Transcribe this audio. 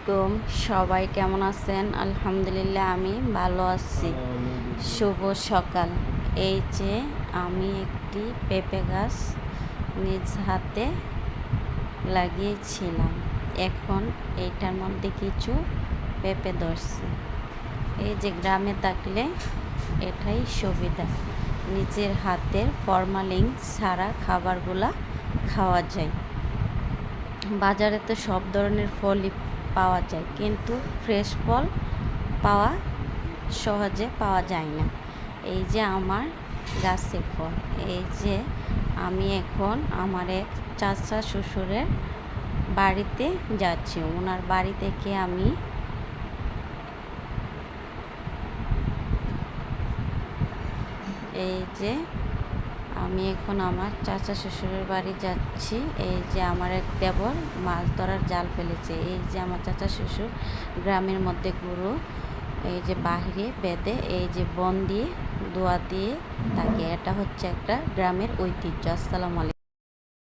আলাইকুম। সবাই কেমন আছেন? আলহামদুলিল্লাহ আমি ভালো আছি। শুভ সকাল। এই যে আমি একটি পেঁপে গাছ নিজ হাতে লাগিয়েছিলাম। এখন এইটার মধ্যে কিছু পেঁপে ধরছে। এই যে গ্রামে থাকলে এটাই সুবিধা, নিজের হাতের ফরমালিন ছাড়া খাবারগুলা খাওয়া যায়। বাজারে তো সব ধরনের ফলই পাওয়া যায়, কিন্তু ফ্রেশ ফল সহজে পাওয়া যায় না। এই যে আমার গাছের ফল। এই যে আমি এখন আমার এক চাচা শ্বশুরের বাড়িতে যাচ্ছি। ওনার বাড়ি থেকে আমি এখন আমার চাচা শ্বশুরের বাড়ি যাচ্ছি। এই যে আমার এক দেবর মাছ ধরার জাল ফেলেছে। এই যে আমার চাচা শ্বশুর গ্রামের মধ্যে গরু এই যে বাহিরে বেঁধে এই যে বন দিয়ে দোয়া দিয়ে থাকে। এটা হচ্ছে একটা গ্রামের ঐতিহ্য। আসসালামু আলাইকুম।